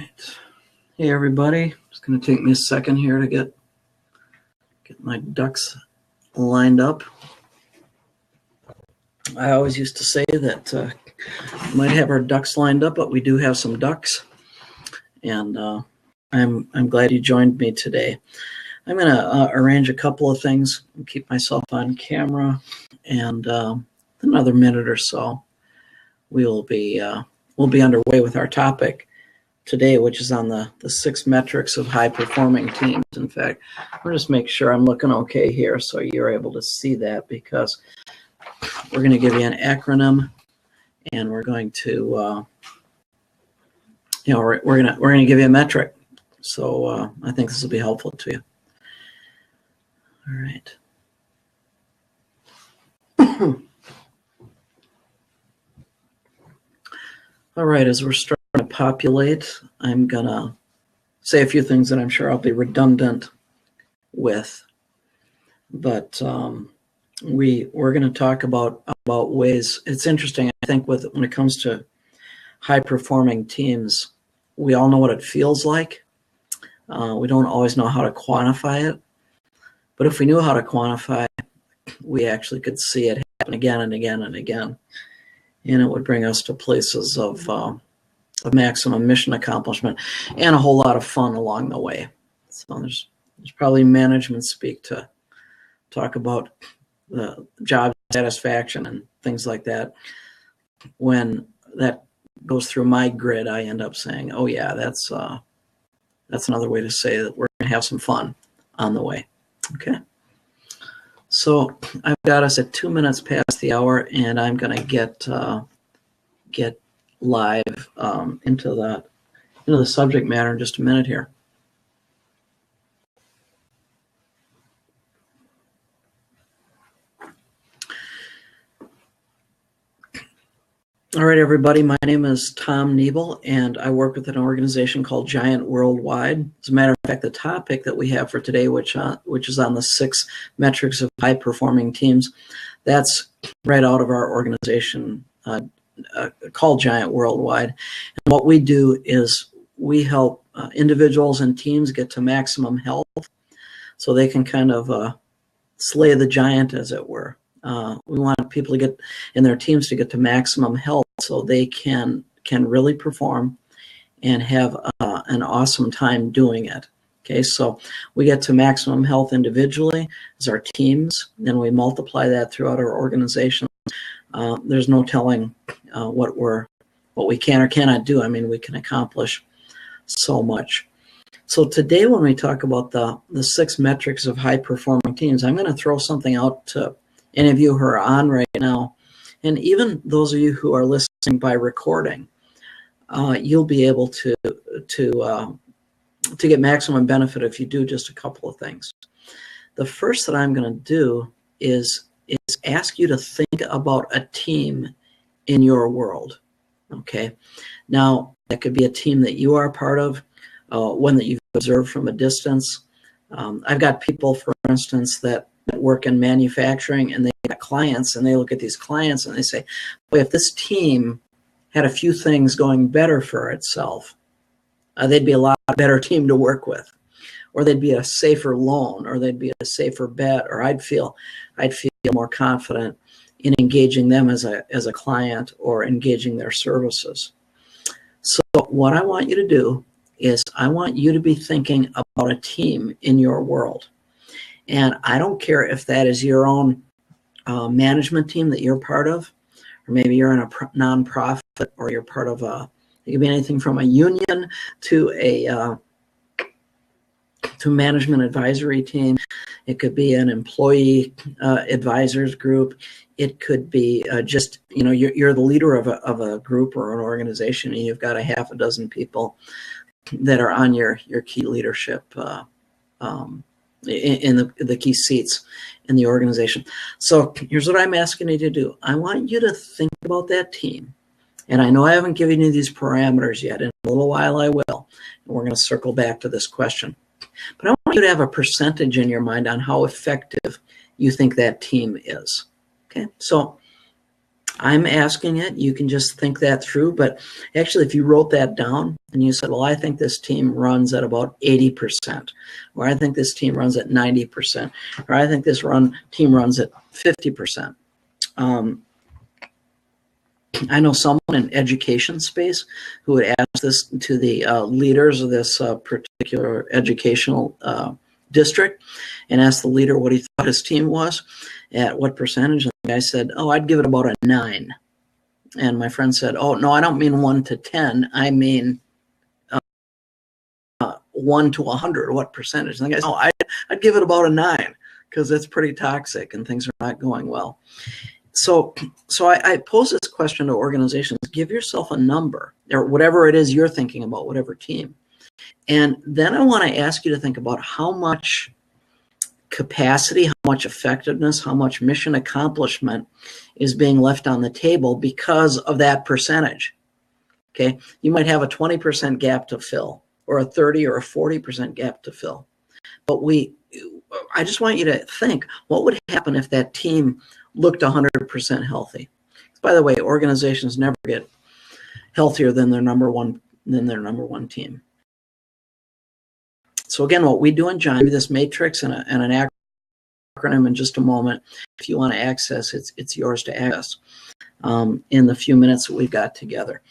right. Hey everybody, it's going to take me a second here to get my ducks lined up. I always used to say that we might have our ducks lined up, but we do have some ducks, and I'm glad you joined me today. I'm going to arrange a couple of things and keep myself on camera, and another minute or so, we'll be underway with our topic today, which is on the 6 metrics of high-performing teams. In fact, I'll just make sure I'm looking okay here so you're able to see that, because we're going to give you an acronym, and we're going to, we're going to give you a metric. So I think this will be helpful to you. All right. All right, as we're starting to populate, I'm going to say a few things that I'm sure I'll be redundant with. But we're going to talk about ways. It's interesting, I think, when it comes to high-performing teams, we all know what it feels like. We don't always know how to quantify it. But if we knew how to quantify it, we actually could see it happen again and again and again. And it would bring us to places of maximum mission accomplishment and a whole lot of fun along the way. So there's probably management speak to talk about the job satisfaction and things like that. When that goes through my grid, I end up saying, "Oh yeah, that's another way to say that we're going to have some fun on the way." Okay. So I've got us at 2 minutes past the hour, and I'm going to get live into the subject matter in just a minute here. All right, everybody. My name is Tom Niebel, and I work with an organization called Giant Worldwide. As a matter of fact, the topic that we have for today, which is on the 6 metrics of high-performing teams, that's right out of our organization called Giant Worldwide. And what we do is we help individuals and teams get to maximum health, so they can kind of slay the giant, as it were. We want people to get in their teams to get to maximum health so they can really perform and have an awesome time doing it. Okay, so we get to maximum health individually as our teams, then we multiply that throughout our organization. There's no telling what we can or cannot do. I mean, we can accomplish so much. So today, when we talk about the 6 metrics of high-performing teams, I'm going to throw something out to any of you who are on right now, and even those of you who are listening by recording, you'll be able to get maximum benefit if you do just a couple of things. The first that I'm going to do is ask you to think about a team in your world. Okay, now that could be a team that you are a part of, one that you've observed from a distance. I've got people, for instance, that work in manufacturing, and they got clients, and they look at these clients and they say, boy, if this team had a few things going better for itself, they'd be a lot better team to work with, or they'd be a safer loan, or they'd be a safer bet, or I'd feel more confident in engaging them as a client or engaging their services. So what I want you to do is I want you to be thinking about a team in your world. And I don't care if that is your own management team that you're part of, or maybe you're in a nonprofit, or you're part of it could be anything from a union to a management advisory team. It could be an employee advisors group. It could be just, you're the leader of a group or an organization, and you've got a half a dozen people that are on your key leadership in the key seats in the organization. So here's what I'm asking you to do. I want you to think about that team. And I know I haven't given you these parameters yet. In a little while I will. And we're going to circle back to this question. But I want you to have a percentage in your mind on how effective you think that team is. Okay? So I'm asking it. You can just think that through. But actually, if you wrote that down and you said, well, I think this team runs at about 80%, or I think this team runs at 90%, or I think this team runs at 50%. I know someone in education space who would ask this to the leaders of this particular educational district and ask the leader what he thought his team was, at what percentage. And the guy said, oh, I'd give it about a 9. And my friend said, oh, no, I don't mean 1 to 10. I mean 1 to 100. What percentage? And the guy said, oh, I'd give it about a 9 because it's pretty toxic and things are not going well. So I pose this question to organizations. Give yourself a number or whatever it is you're thinking about, whatever team. And then I want to ask you to think about how much capacity, how much effectiveness, how much mission accomplishment is being left on the table because of that percentage. Okay, you might have a 20% gap to fill, or a 30 or a 40% gap to fill. But I just want you to think, what would happen if that team looked 100% healthy? By the way, organizations never get healthier than their number one team. So again, what we do in Giant, this matrix and an acronym in just a moment. If you want to access, it's yours to access in the few minutes that we've got together.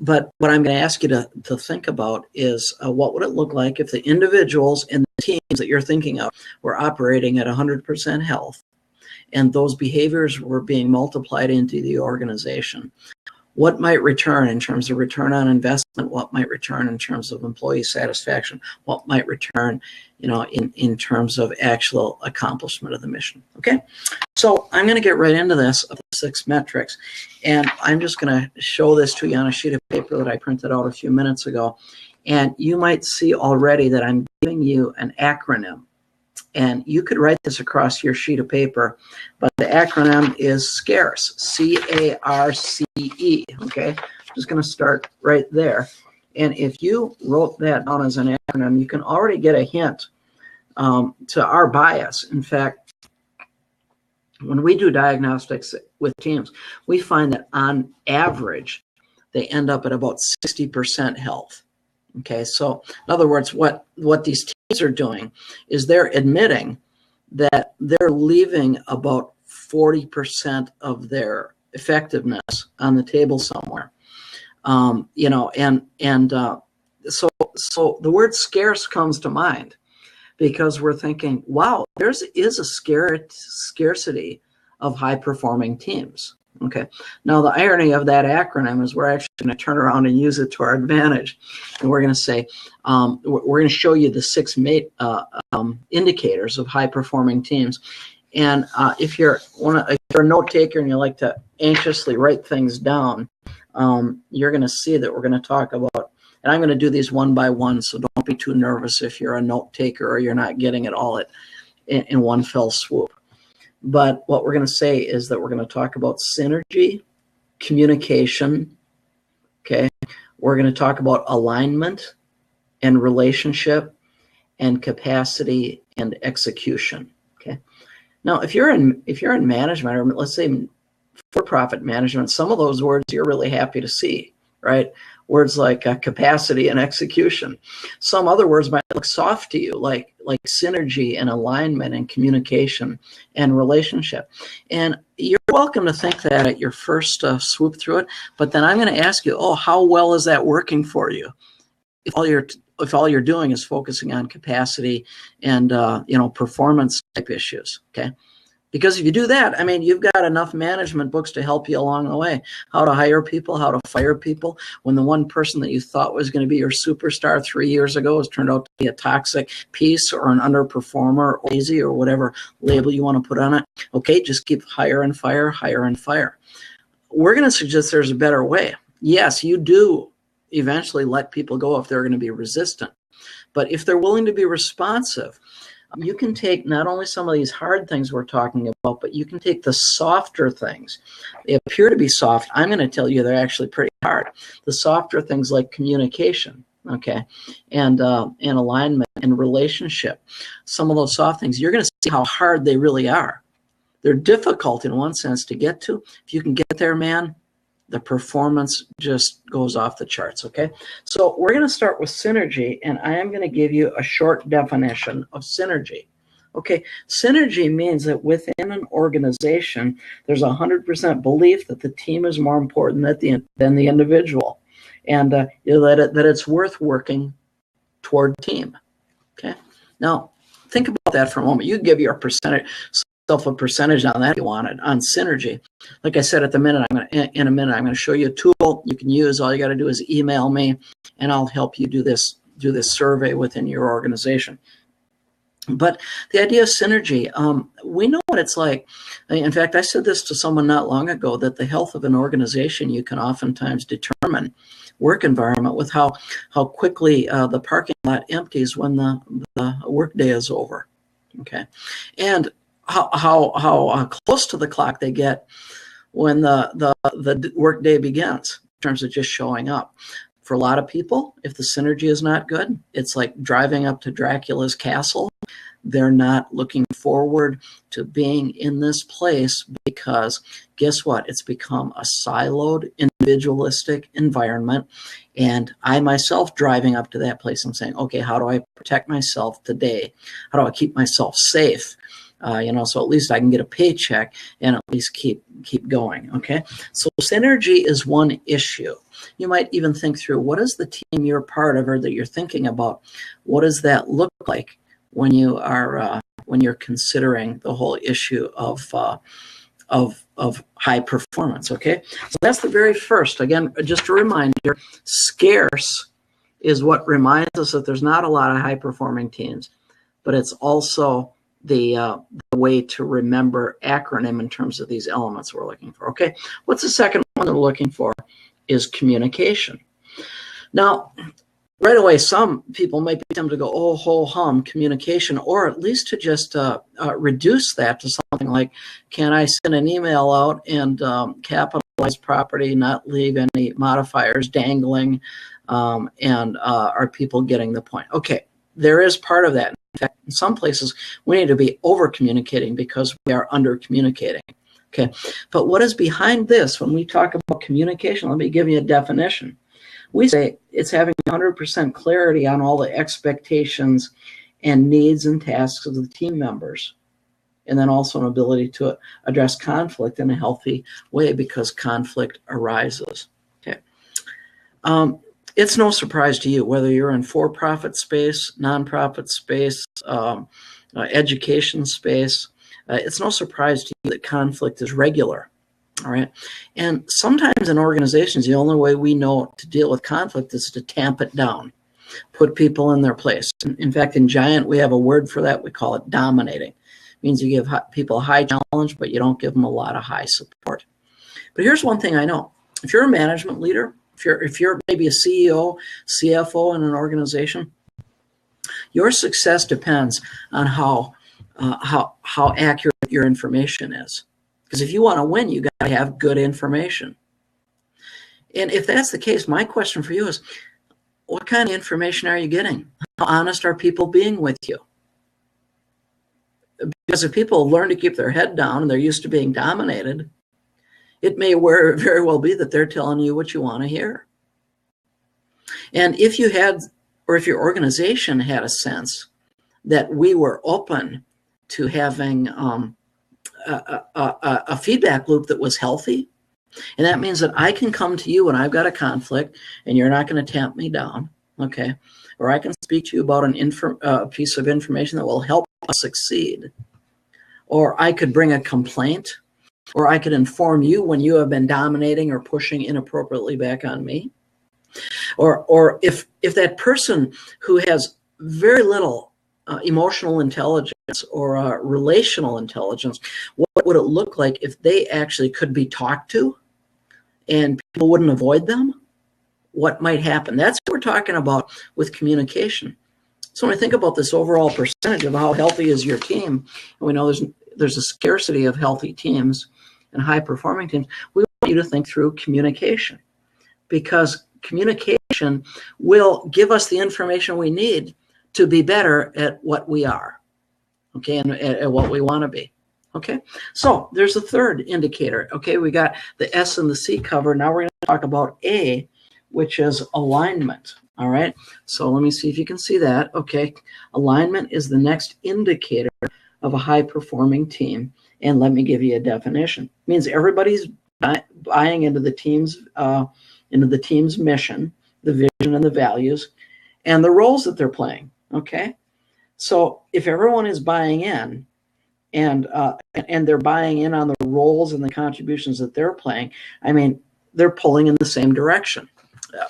But what I'm going to ask you to think about is what would it look like if the individuals and the teams that you're thinking of were operating at 100% health, and those behaviors were being multiplied into the organization? What might return in terms of return on investment? What might return in terms of employee satisfaction? What might return, in terms of actual accomplishment of the mission? Okay, so I'm going to get right into this of the 6 metrics, and I'm just going to show this to you on a sheet of paper that I printed out a few minutes ago, and you might see already that I'm giving you an acronym. And you could write this across your sheet of paper, but the acronym is SCARCE, C-A-R-C-E, okay? I'm just going to start right there. And if you wrote that down as an acronym, you can already get a hint to our bias. In fact, when we do diagnostics with teams, we find that on average, they end up at about 60% health. Okay, so in other words, what these teams are doing is they're admitting that they're leaving about 40% of their effectiveness on the table somewhere. So the word scarce comes to mind because we're thinking, wow, there is a scarcity of high-performing teams. Okay. Now, the irony of that acronym is we're actually going to turn around and use it to our advantage. And we're going to say, we're going to show you the 6 indicators of high-performing teams. And if you're a note taker and you like to anxiously write things down, you're going to see that we're going to talk about, and I'm going to do these one by one, so don't be too nervous if you're a note taker or you're not getting it all in one fell swoop. But what we're going to say is that we're going to talk about synergy, communication, okay? We're going to talk about alignment and relationship and capacity and execution, okay? Now, if you're in management, or let's say for-profit management, some of those words you're really happy to see, right? Words like capacity and execution. Some other words might look soft to you, like synergy and alignment and communication and relationship. And you're welcome to think that at your first swoop through it. But then I'm going to ask you, how well is that working for you? If all you're doing is focusing on capacity and performance type issues, okay? Because if you do that, you've got enough management books to help you along the way. How to hire people, how to fire people. When the one person that you thought was going to be your superstar 3 years ago has turned out to be a toxic piece or an underperformer or lazy or whatever label you want to put on it. Okay, just keep hire and fire. We're going to suggest there's a better way. Yes, you do eventually let people go if they're going to be resistant. But if they're willing to be responsive, you can take not only some of these hard things we're talking about, but you can take the softer things. They appear to be soft. I'm going to tell you they're actually pretty hard. The softer things like communication, okay, and alignment and relationship. Some of those soft things, you're going to see how hard they really are. They're difficult in one sense to get to. If you can get there, man, the performance just goes off the charts, okay? So we're going to start with synergy, and I am going to give you a short definition of synergy. Okay, synergy means that within an organization, there's 100% belief that the team is more important than the individual, and that it's worth working toward team. Okay, now think about that for a moment. You give yourself a percentage on that if you wanted on synergy. Like I said, in a minute, I'm going to show you a tool you can use. All you got to do is email me, and I'll help you do this survey within your organization. But the idea of synergy, we know what it's like. In fact, I said this to someone not long ago, that the health of an organization, you can oftentimes determine work environment with how quickly the parking lot empties when the workday is over. Okay, and how close to the clock they get when the workday begins in terms of just showing up. For a lot of people, if the synergy is not good, it's like driving up to Dracula's castle. They're not looking forward to being in this place because guess what? It's become a siloed, individualistic environment. And I myself driving up to that place, I'm saying, okay, how do I protect myself today? How do I keep myself safe? So at least I can get a paycheck and at least keep going, okay? So synergy is one issue. You might even think through, what is the team you're part of or that you're thinking about? What does that look like when you're considering the whole issue of high performance, okay? So that's the very first. Again, just a reminder, scarce is what reminds us that there's not a lot of high-performing teams, but it's also the way to remember acronym in terms of these elements we're looking for. Okay, what's the second one that we're looking for is communication. Now, right away, some people might be tempted to go, oh, ho hum, communication, or at least to just reduce that to something like, can I send an email out and capitalize property, not leave any modifiers dangling, and are people getting the point? Okay, there is part of that. In fact, in some places, we need to be over-communicating because we are under-communicating. Okay, but what is behind this when we talk about communication? Let me give you a definition. We say it's having 100% clarity on all the expectations and needs and tasks of the team members, and then also an ability to address conflict in a healthy way because conflict arises. Okay. It's no surprise to you, whether you're in for-profit space, nonprofit space, education space, it's no surprise to you that conflict is regular, all right? And sometimes in organizations, the only way we know to deal with conflict is to tamp it down, put people in their place. In fact, in Giant, we have a word for that. We call it dominating. It means you give people a high challenge, but you don't give them a lot of high support. But here's one thing I know. If you're a management leader, if you're maybe a CEO, CFO in an organization, your success depends on how accurate your information is. Because if you want to win, you got to have good information. And if that's the case, my question for you is, what kind of information are you getting? How honest are people being with you? Because if people learn to keep their head down and they're used to being dominated, it may very well be that they're telling you what you want to hear. And if you had, or if your organization had a sense that we were open to having a feedback loop that was healthy, and that means that I can come to you when I've got a conflict and you're not going to tamp me down, okay? Or I can speak to you about a piece of information that will help us succeed. Or I could bring a complaint, or I could inform you when you have been dominating or pushing inappropriately back on me. Or if that person who has very little emotional intelligence or relational intelligence, what would it look like if they actually could be talked to and people wouldn't avoid them? What might happen? That's what we're talking about with communication. So when I think about this overall percentage of how healthy is your team, and we know there's a scarcity of healthy teams and high-performing teams, we want you to think through communication, because communication will give us the information we need to be better at what we are, okay, and at what we want to be. Okay, so there's a third indicator. Okay, we got the S and the C covered. Now we're going to talk about A, which is alignment. All right, so let me see if you can see that. Okay, alignment is the next indicator of a high-performing team, and let me give you a definition. It means everybody's buying into the team's mission, the vision, and the values, and the roles that they're playing. Okay, so if everyone is buying in, and they're buying in on the roles and the contributions that they're playing, I mean, they're pulling in the same direction.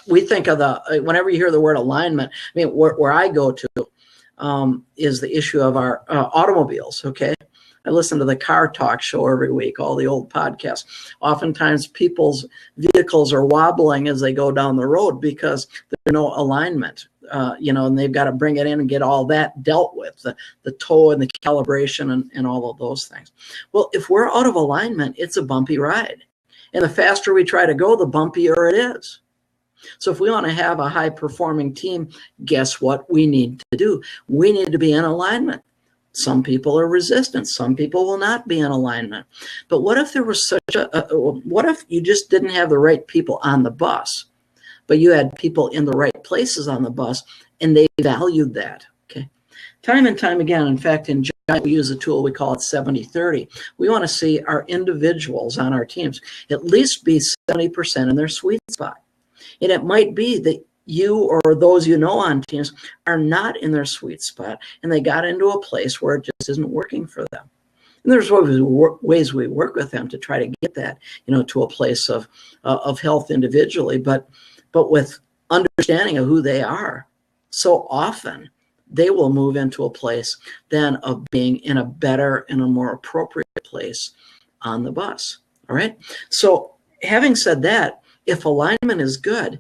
We think of whenever you hear the word alignment, I mean, where I go to is the issue of our automobiles, okay? I listen to the car talk show every week, all the old podcasts. Oftentimes people's vehicles are wobbling as they go down the road because there's no alignment. And they've got to bring it in and get all that dealt with, the tow and the calibration and all of those things. Well, if we're out of alignment, it's a bumpy ride. And the faster we try to go, the bumpier it is. So if we want to have a high-performing team, guess what we need to do? We need to be in alignment. Some people are resistant. Some people will not be in alignment. But what if there was what if you just didn't have the right people on the bus, but you had people in the right places on the bus, and they valued that? Okay. Time and time again, in fact, in Giant, we use a tool, we call it 70-30. We want to see our individuals on our teams at least be 70% in their sweet spot. And it might be that you or those you know on teams are not in their sweet spot, and they got into a place where it just isn't working for them. And there's ways we work with them to try to get that, to a place of health individually, but with understanding of who they are. So often they will move into a place then of being in a better and a more appropriate place on the bus. All right. So having said that, if alignment is good,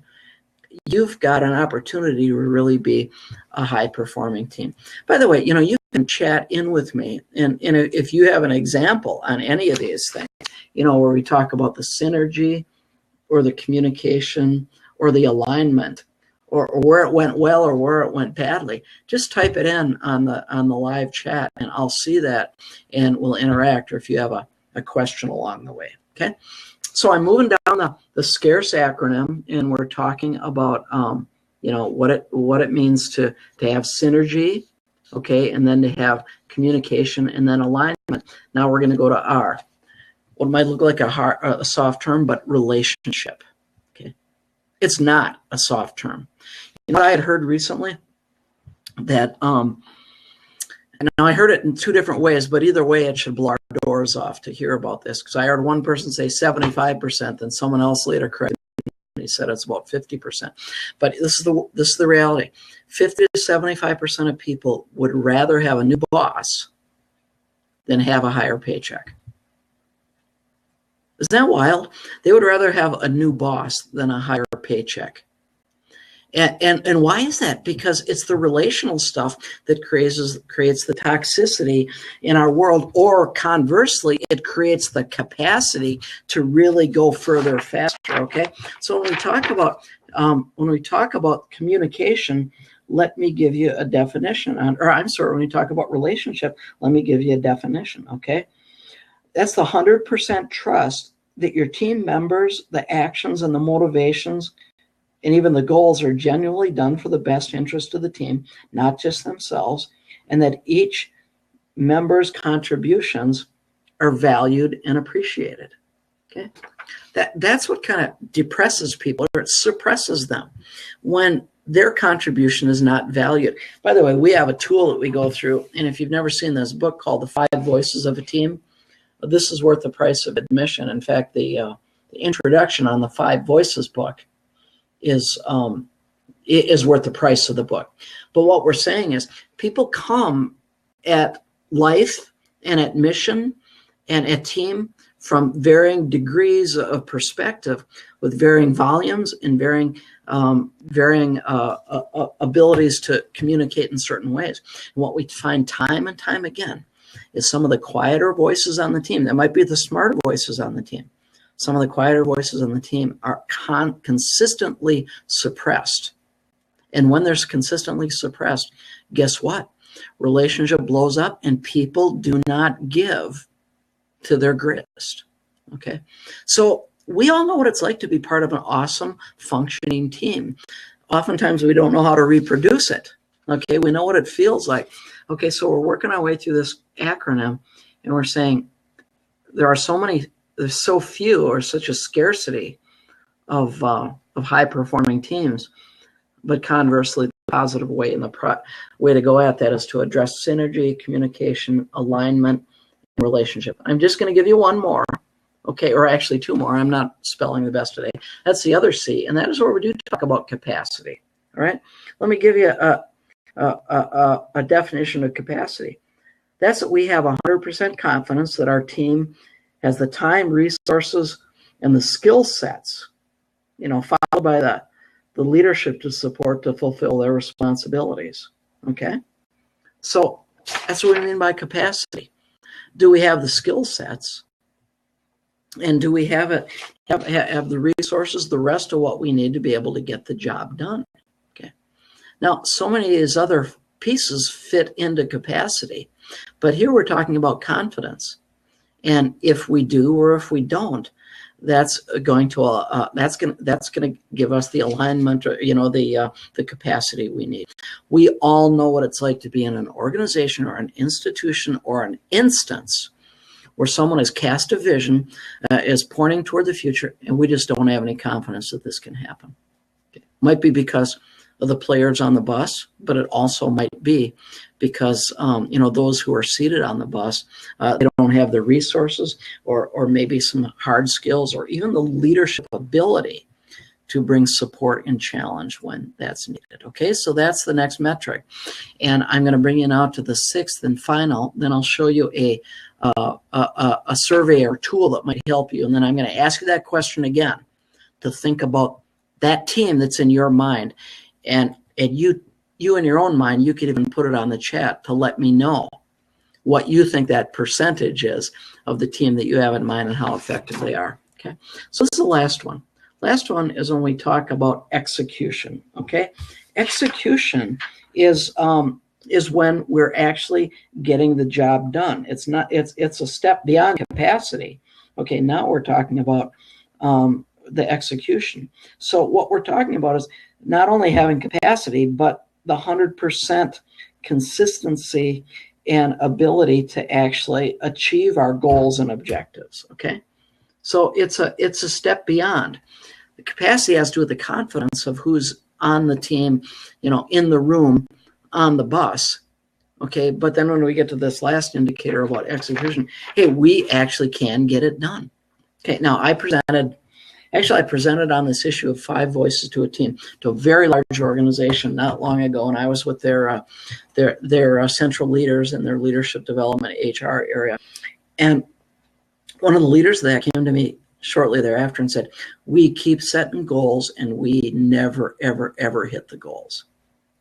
you've got an opportunity to really be a high-performing team. By the way, you can chat in with me, and if you have an example on any of these things, where we talk about the synergy or the communication or the alignment or where it went well or where it went badly, just type it in on the live chat, and I'll see that, and we'll interact, or if you have a question along the way, okay? So I'm moving down the SCARCE acronym, and we're talking about what it means to have synergy, okay, and then to have communication and then alignment. Now we're going to go to R. What might look like a soft term, but relationship. Okay, it's not a soft term. What I had heard recently that and now I heard it in two different ways, but either way, it should blow our doors off to hear about this, because I heard one person say 75%, and someone else later corrected me. He said it's about 50%. But this is the reality. 50 to 75% of people would rather have a new boss than have a higher paycheck. Isn't that wild? They would rather have a new boss than a higher paycheck. And why is that? Because it's the relational stuff that creates the toxicity in our world, or conversely, it creates the capacity to really go further faster. Okay, so when we talk about communication, let me give you a definition when we talk about relationship, let me give you a definition. Okay, that's the 100% trust that your team members, the actions and the motivations, and even the goals are genuinely done for the best interest of the team, not just themselves, and that each member's contributions are valued and appreciated. Okay, that's what kind of depresses people, or it suppresses them when their contribution is not valued. By the way, we have a tool that we go through, and if you've never seen this book called The 5 Voices of a Team, this is worth the price of admission. In fact, the introduction on the 5 Voices book is worth the price of the book. But what we're saying is people come at life and at mission and at team from varying degrees of perspective, with varying volumes and varying abilities to communicate in certain ways. And what we find time and time again is some of the quieter voices on the team, that might be the smarter voices on the team, some of the quieter voices on the team are consistently suppressed. And when they're consistently suppressed, guess what? Relationship blows up, and people do not give to their greatest. Okay. So we all know what it's like to be part of an awesome functioning team. Oftentimes we don't know how to reproduce it. Okay. We know what it feels like. Okay. So we're working our way through this acronym and we're saying there's so few, or such a scarcity of high performing teams. But conversely, the positive way and the way to go at that is to address synergy, communication, alignment, and relationship. I'm just going to give you one more, okay, or actually two more. I'm not spelling the best today. That's the other C, and that is where we do talk about capacity. All right, let me give you a definition of capacity. That's that we have 100% confidence that our team has the time, resources, and the skill sets, followed by the leadership to support to fulfill their responsibilities. Okay, so that's what we mean by capacity. Do we have the skill sets, and do we have the resources, the rest of what we need to be able to get the job done? Okay. Now, so many of these other pieces fit into capacity, but here we're talking about confidence, and if we do or if we don't, that's going to give us the alignment, or the capacity we need. We all know what it's like to be in an organization or an institution or an instance where someone has cast a vision, is pointing toward the future, and we just don't have any confidence that this can happen. Okay. Might be because of the players on the bus, but it also might be because those who are seated on the bus, they don't have the resources or maybe some hard skills or even the leadership ability to bring support and challenge when that's needed. Okay, so that's the next metric, and I'm going to bring you now to the sixth and final. Then I'll show you a survey or tool that might help you, and then I'm going to ask you that question again to think about that team that's in your mind. And you in your own mind, you could even put it on the chat to let me know what you think that percentage is of the team that you have in mind and how effective they are. Okay, so this is the last one. Last one is when we talk about execution. Okay, execution is when we're actually getting the job done. It's a step beyond capacity. Okay, now we're talking about the execution. So what we're talking about is not only having capacity, but the 100% consistency and ability to actually achieve our goals and objectives. Okay, so it's a step beyond. The capacity has to do with the confidence of who's on the team, in the room, on the bus. Okay, but then when we get to this last indicator about execution, hey, we actually can get it done. Okay, now I presented on this issue of 5 voices to a team to a very large organization not long ago, and I was with their central leaders in their leadership development HR area. And one of the leaders of that came to me shortly thereafter and said, "We keep setting goals and we never, ever, ever hit the goals."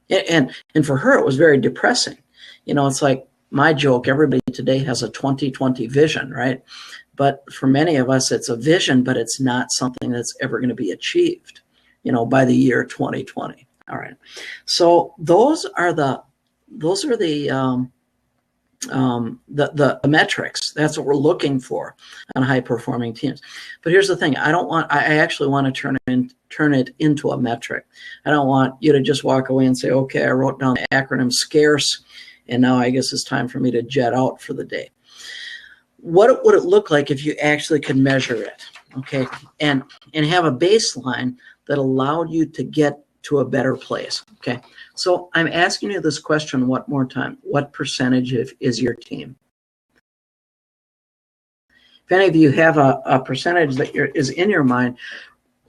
And for her, it was very depressing. It's like my joke, everybody today has a 2020 vision, right? But for many of us, it's a vision, but it's not something that's ever going to be achieved, by the year 2020. All right. So those are the metrics. That's what we're looking for on high performing teams. But here's the thing. I actually want to turn it into a metric. I don't want you to just walk away and say, okay, I wrote down the acronym SCARCE, and now I guess it's time for me to jet out for the day. What would it look like if you actually could measure it, okay, and have a baseline that allowed you to get to a better place, okay? So I'm asking you this question one more time. What percentage is your team? If any of you have a percentage that is in your mind,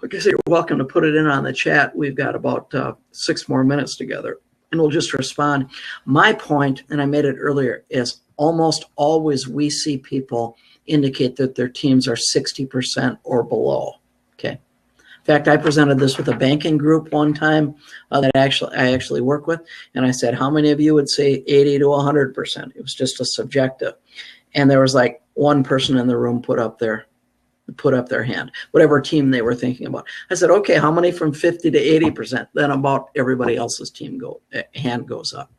like I said, you're welcome to put it in on the chat. We've got about 6 more minutes together, and we'll just respond. My point, and I made it earlier, is almost always we see people indicate that their teams are 60% or below. Okay. In fact, I presented this with a banking group one time that I actually work with, and I said, how many of you would say 80 to 100%? It was just a subjective, and there was like one person in the room put up their hand, whatever team they were thinking about. I said, okay, how many from 50 to 80%? Then about everybody else's hand goes up.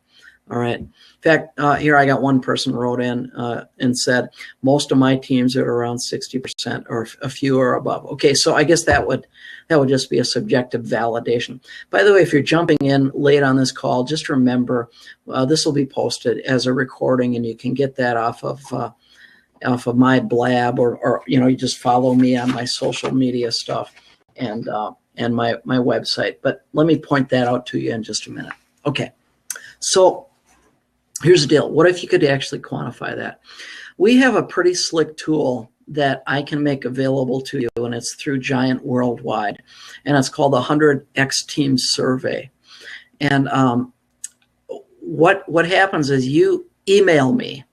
All right. In fact, here I got one person wrote in and said, most of my teams are around 60% or a few or above. Okay, so I guess that would just be a subjective validation. By the way, if you're jumping in late on this call, just remember this will be posted as a recording, and you can get that off of my blab, or you just follow me on my social media stuff and my website. But let me point that out to you in just a minute. Okay, so here's the deal. What if you could actually quantify that? We have a pretty slick tool that I can make available to you, and it's through Giant Worldwide, and it's called the 100X Team Survey. And what happens is you email me,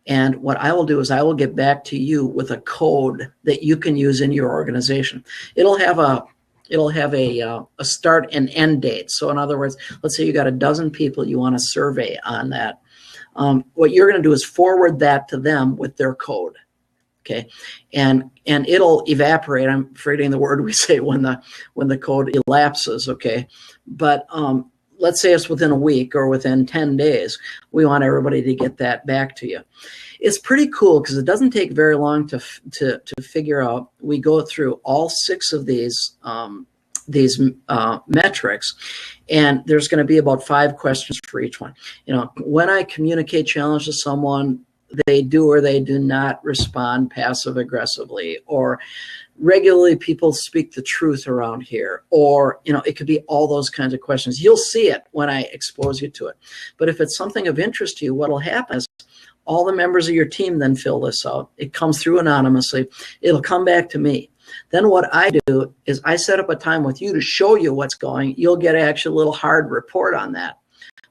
and what I will do is I will get back to you with a code that you can use in your organization. It'll have a start and end date. So in other words, let's say you got a dozen people you want to survey on that. What you're going to do is forward that to them with their code. Okay, and it'll evaporate. I'm forgetting the word we say when the code elapses. Okay, but let's say it's within a week or within 10 days. We want everybody to get that back to you. It's pretty cool because it doesn't take very long to figure out. We go through all 6 of these metrics, and there's going to be about 5 questions for each one. When I communicate challenge to someone, they do or they do not respond passive aggressively, or regularly people speak the truth around here, or it could be all those kinds of questions. You'll see it when I expose you to it. But if it's something of interest to you, what'll happen is all the members of your team then fill this out. It comes through anonymously. It'll come back to me. Then what I do is I set up a time with you to show you what's going. You'll get actually a little hard report on that,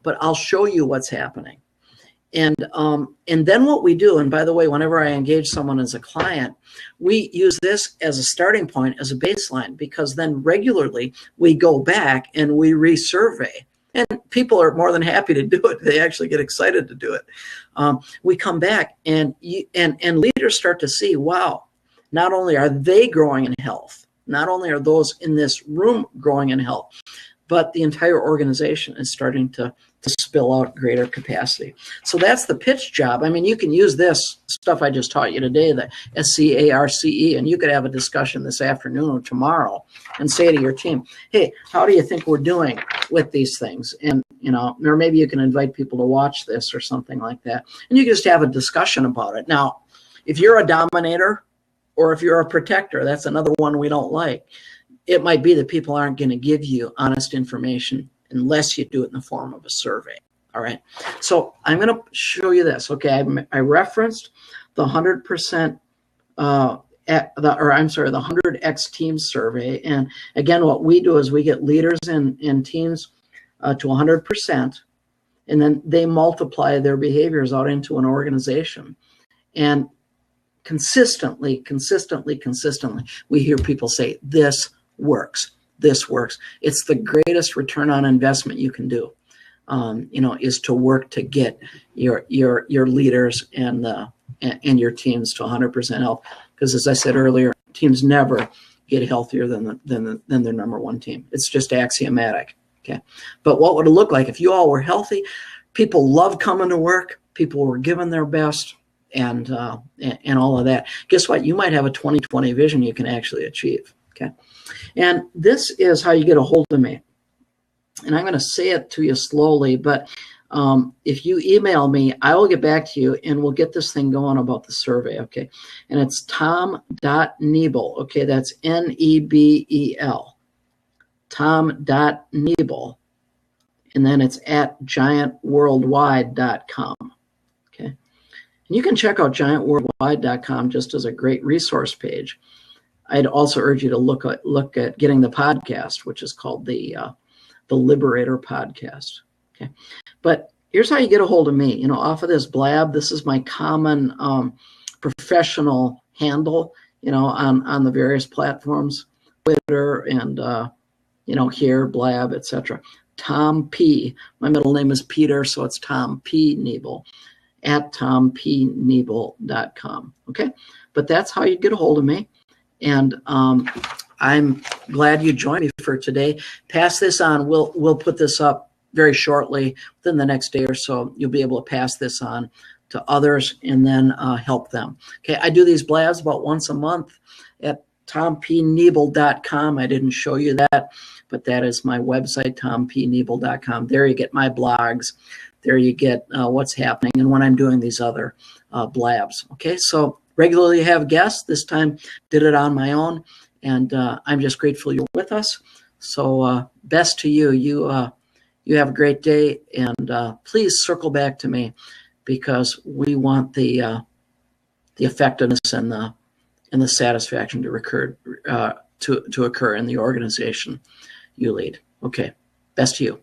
but I'll show you what's happening. And then what we do, and by the way, whenever I engage someone as a client, we use this as a starting point, as a baseline, because then regularly we go back and we resurvey. And people are more than happy to do it. They actually get excited to do it. We come back and leaders start to see, wow, not only are they growing in health, not only are those in this room growing in health, but the entire organization is starting to spill out greater capacity. So that's the pitch job. I mean, you can use this stuff I just taught you today, the SCARCE, and you could have a discussion this afternoon or tomorrow and say to your team, hey, how do you think we're doing with these things? And, or maybe you can invite people to watch this or something like that. And you can just have a discussion about it. Now, if you're a dominator or if you're a protector, that's another one we don't like. It might be that people aren't going to give you honest information unless you do it in the form of a survey. All right. So I'm going to show you this. Okay. I referenced the 100%, the 100X team survey. And again, what we do is we get leaders and teams to 100%, and then they multiply their behaviors out into an organization. And consistently, we hear people say, this works. This works. It's the greatest return on investment you can do, is to work to get your leaders and your teams to 100% health. Because as I said earlier, teams never get healthier than their number one team. It's just axiomatic. Okay. But what would it look like if you all were healthy? People loved coming to work. People were giving their best, and all of that. Guess what? You might have a 20/20 vision you can actually achieve. Okay. And this is how you get a hold of me. And I'm going to say it to you slowly, but if you email me, I will get back to you and we'll get this thing going about the survey. Okay. And it's tom.nebel. Okay. That's Nebel. Tom.nebel. And then it's at giantworldwide.com. Okay. And you can check out giantworldwide.com just as a great resource page. I'd also urge you to look at getting the podcast, which is called the Liberator Podcast. Okay, but here's how you get a hold of me. Off of this blab, this is my common professional handle. On the various platforms, Twitter and here blab, etc. Tom P. My middle name is Peter, so it's Tom P. Nebel at tompnebel.com. Okay, but that's how you get a hold of me. And I'm glad you joined me for today. Pass this on. We'll put this up very shortly, within the next day or so, you'll be able to pass this on to others and then help them. Okay, I do these blabs about once a month at tompniebel.com. I didn't show you that, but that is my website, tompniebel.com. There you get my blogs. There you get what's happening and when I'm doing these other blabs. Okay, so regularly have guests. This time did it on my own, and I'm just grateful you're with us. So best to you. You have a great day, and please circle back to me because we want the effectiveness and the satisfaction to occur in the organization you lead. Okay, best to you.